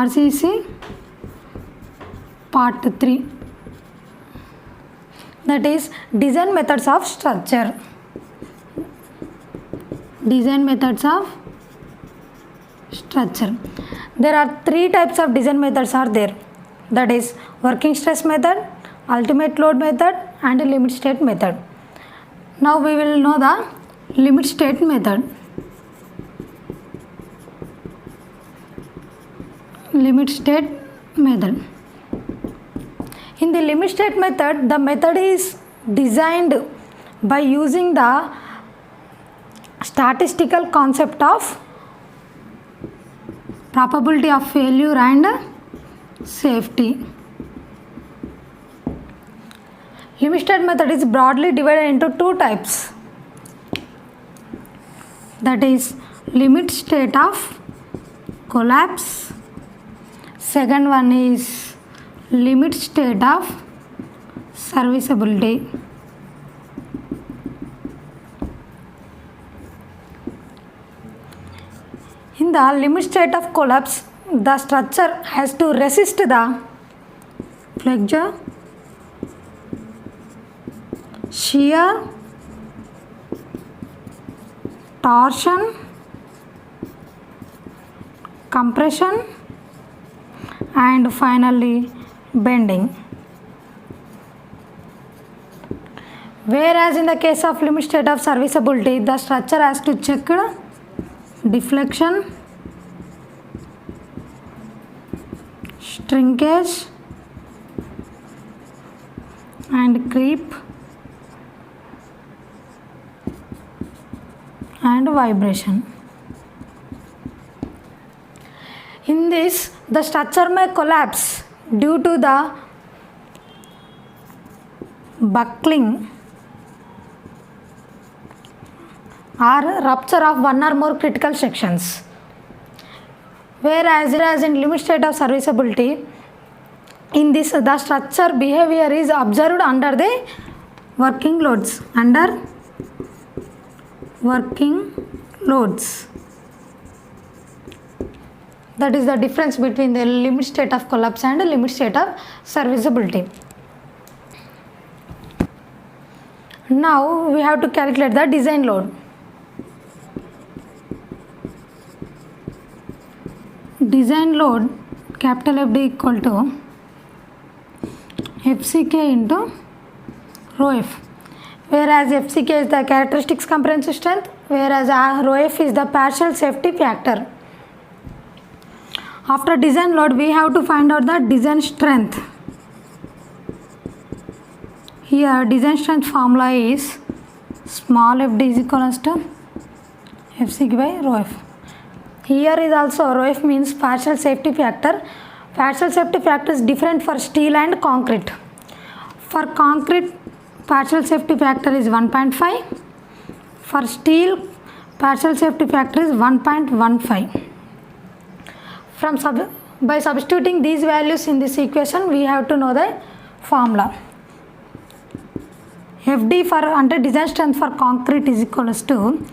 RCC part 3, that is design methods of structure. Design methods of structure. There are 3 types of design methods are there, that is working stress method, ultimate load method and limit state method. Now we will know the limit state method. Limit state method. In the limit state method, the method is designed by using the statistical concept of probability of failure and safety. Limit state method is broadly divided into 2 types, that is limit state of collapse. Second one is limit state of serviceability. In the limit state of collapse, the structure has to resist the flexure, shear, torsion, compression and finally bending. Whereas in the case of limit state of serviceability, the structure has to check deflection, shrinkage and creep and vibration. In this, the structure may collapse due to the buckling or rupture of one or more critical sections. Whereas in limit state of serviceability, in this the structure behavior is observed under the working loads. Under working loads. That is the difference between the limit state of collapse and the limit state of serviceability. Now we have to calculate the design load. Design load capital FD equal to FCK into rho F, whereas FCK is the characteristics comprehensive strength, whereas rho F is the partial safety factor. After design load, we have to find out the design strength. Here design strength formula is small fd is equal to FCK by rho F. Here is also rho F means partial safety factor. Partial safety factor is different for steel and concrete. For concrete, partial safety factor is 1.5. For steel, partial safety factor is 1.15. By substituting these values in this equation, we have to know the formula. FD for under design strength for concrete is equals to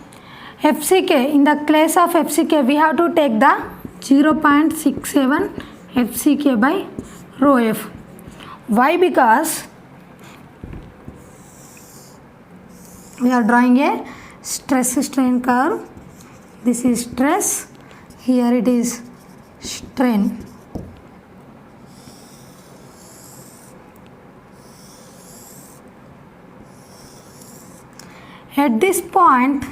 FCK. In the case of FCK, we have to take the 0.67 FCK by rho F. Why? Because we are drawing a stress strain curve. This is stress, here it is strain. At this point,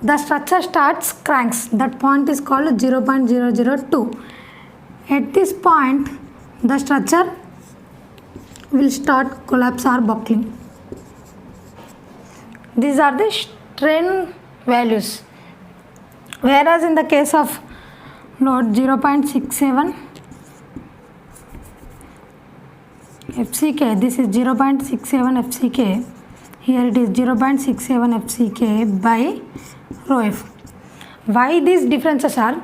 the structure starts cranks. That point is called 0.002. At this point, the structure will start collapse or buckling. These are the strain values. Whereas in the case of load 0.67 FCK, this is 0.67 FCK. Here it is 0.67 FCK by rho F. Why these differences are?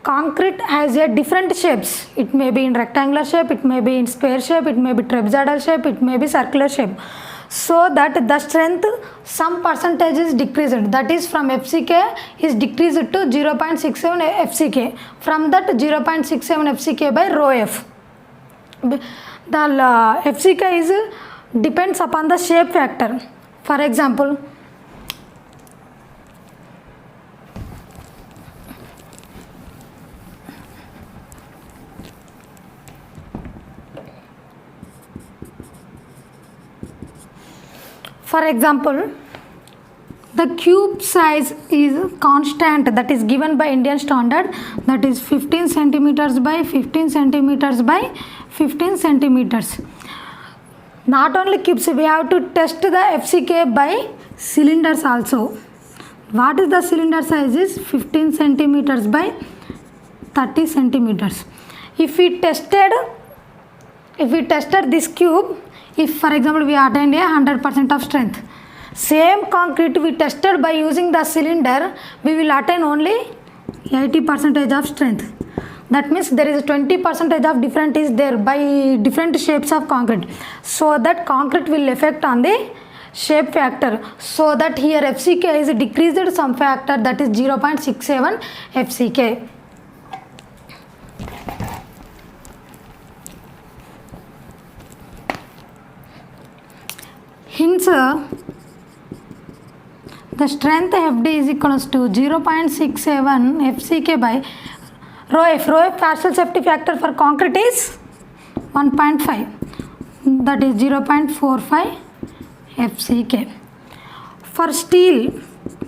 Concrete has a different shapes. It may be in rectangular shape, it may be in square shape, it may be trapezoidal shape, it may be circular shape. so that the strength some percentage is decreased, that is from FCK is decreased to 0.67 FCK, from that 0.67 FCK by rho f. The FCK is depends upon the shape factor. For example, the cube size is constant, that is given by Indian standard, that is 15 centimeters by 15 centimeters by 15 centimeters. Not only cubes, we have to test the FCK by cylinders also. What is the cylinder size is 15 centimeters by 30 centimeters. If we tested this cube, if for example we attained a 100% of strength, same concrete we tested by using the cylinder, we will attain only 80% of strength. That means there is 20% of difference is there by different shapes of concrete, so that concrete will affect on the shape factor, so that here FCK is decreased some factor, that is 0.67 FCK. Hence the strength FD is equals to 0.67 FCK by rho f. Rho f partial safety factor for concrete is 1.5, that is 0.45 FCK. For steel,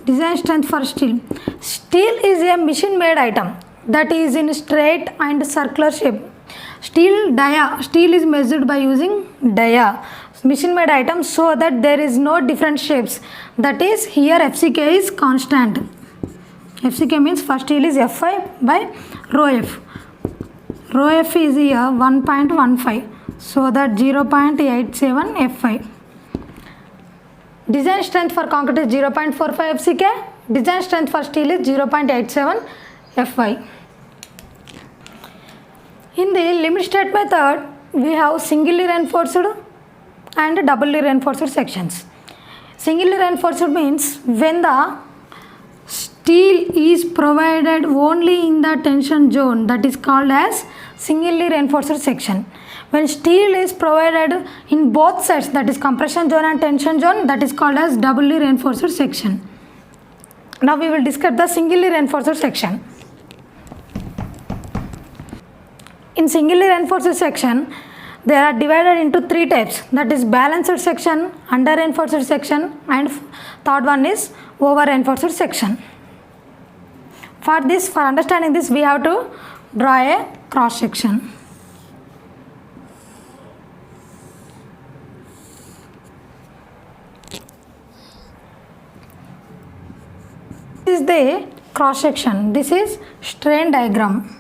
design strength for steel. Steel is a machine made item that is in straight and circular shape. Steel is measured by using dia, machine made item, so that there is no different shapes, that is here FCK is constant. FCK means for steel is Fi by rho f. Rho f is here 1.15, so that 0.87 Fi. Design strength for concrete is 0.45 FCK, design strength for steel is 0.87 Fi. In the limit state method, we have singly reinforced and doubly reinforced sections. Singly reinforced means when the steel is provided only in the tension zone, that is called as singly reinforced section. When steel is provided in both sides, that is compression zone and tension zone, that is called as doubly reinforced section. Now we will discuss the singly reinforced section. In singly reinforced section, they are divided into three types, that is balanced section, under reinforced section, and third one is over reinforced section. For understanding this, we have to draw a cross section. This is the cross section. This is strain diagram.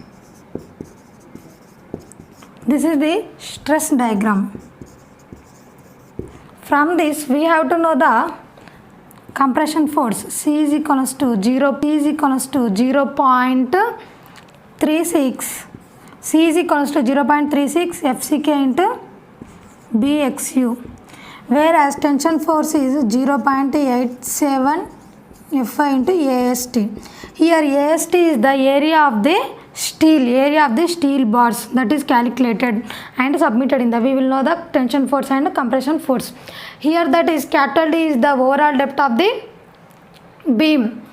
This is the stress diagram. From this, we have to know the compression force. C is equals to 0.36. C is equals to 0.36 FCK into BXU. Whereas tension force is 0.87 Fi into AST. Here AST is the area of the steel bars, that is calculated and submitted in the, we will know the tension force and compression force. Here that is capital D is the overall depth of the beam,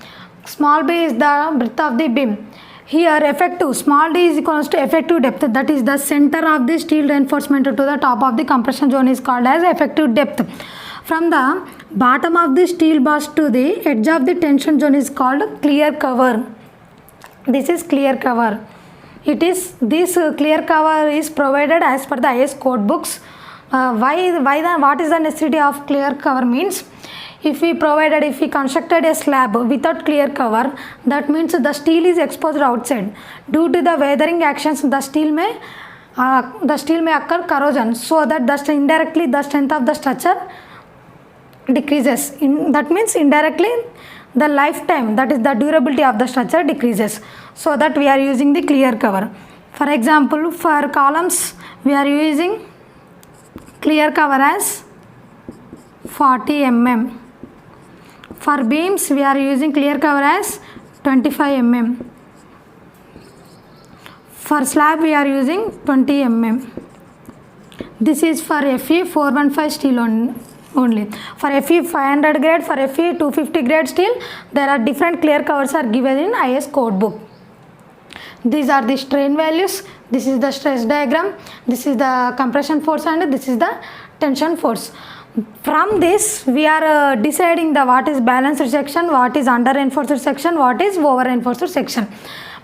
small b is the breadth of the beam. Here effective, small d is equals to effective depth, that is the center of the steel reinforcement to the top of the compression zone is called as effective depth. From the bottom of the steel bars to the edge of the tension zone is called clear cover. This is clear cover. This clear cover is provided as per the IS code books. What is the necessity of clear cover means, if we constructed a slab without clear cover, that means the steel is exposed outside. Due to the weathering actions, the steel may occur corrosion, so that indirectly the strength of the structure decreases. That means indirectly the lifetime, that is the durability of the structure decreases, so that we are using the clear cover. For example, for columns we are using clear cover as 40 mm. For beams we are using clear cover as 25 mm. For slab we are using 20 mm. This is for FE 415 steel only. For FE 500 grade, for FE 250 grade steel, there are different clear covers are given in IS code book. These are the strain values, this is the stress diagram, this is the compression force and this is the tension force. From this we are deciding the what is balanced section, what is under reinforced section, what is over reinforced section.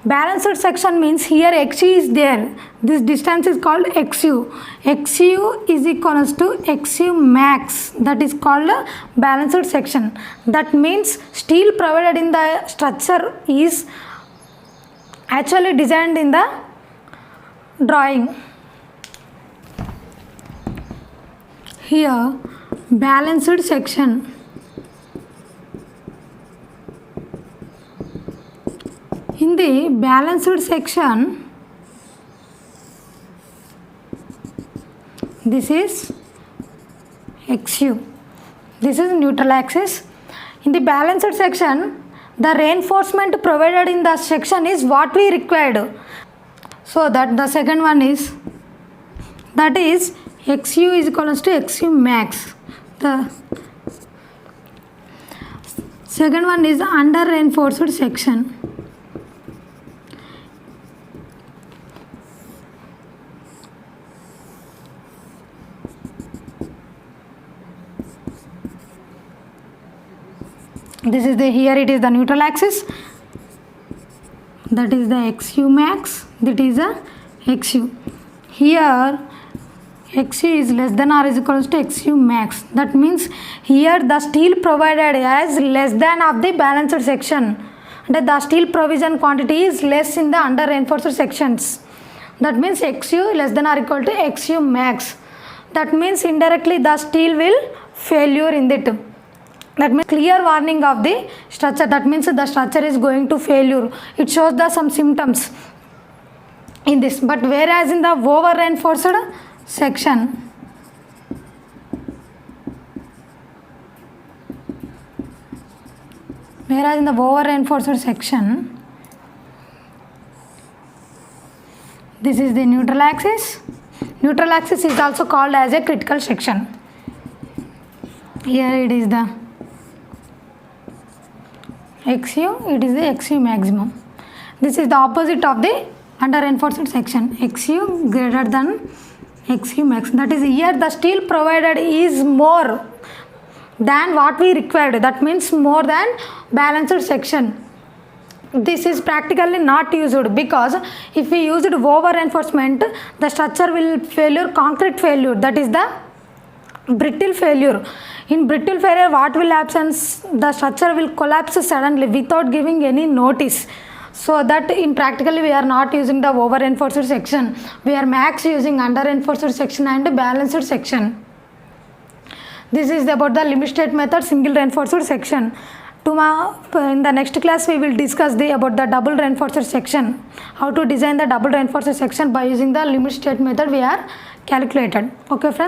Balanced section means here XU is there, this distance is called XU. XU is equals to XU max, that is called a balanced section. That means steel provided in the structure is actually designed in the drawing. Here balanced section. In the balanced section, this is XU, this is neutral axis. In the balanced section, the reinforcement provided in the section is what we required. So that the second one is, that is XU is equals to XU max. The second one is under reinforced section. This is the, here it is the neutral axis, that is the XU max, that is the XU. Here XU is less than or is equals to XU max. That means here the steel provided as less than of the balanced section. The steel provision quantity is less in the under reinforced sections. That means XU less than or equal to XU max. That means indirectly the steel will failure in it. That means clear warning of the structure. That means the structure is going to failure. It shows the some symptoms in this. But whereas in the over reinforced section, this is the neutral axis. Neutral axis is also called as a critical section. Here it is the XU, it is the XU maximum. This is the opposite of the under reinforced section. XU greater than XU max. That is, here the steel provided is more than what we required. That means more than balanced section. This is practically not used, because if we used over reinforcement, the structure will failure, concrete failure, that is the brittle failure. In brittle failure, what will happen? The structure will collapse suddenly without giving any notice. So that in practically we are not using the over reinforced section. We are max using under reinforced section and balanced section. This is about the limit state method, single reinforced section. In the next class we will discuss about the double reinforced section. How to design the double reinforced section by using the limit state method we are calculated. Okay friends.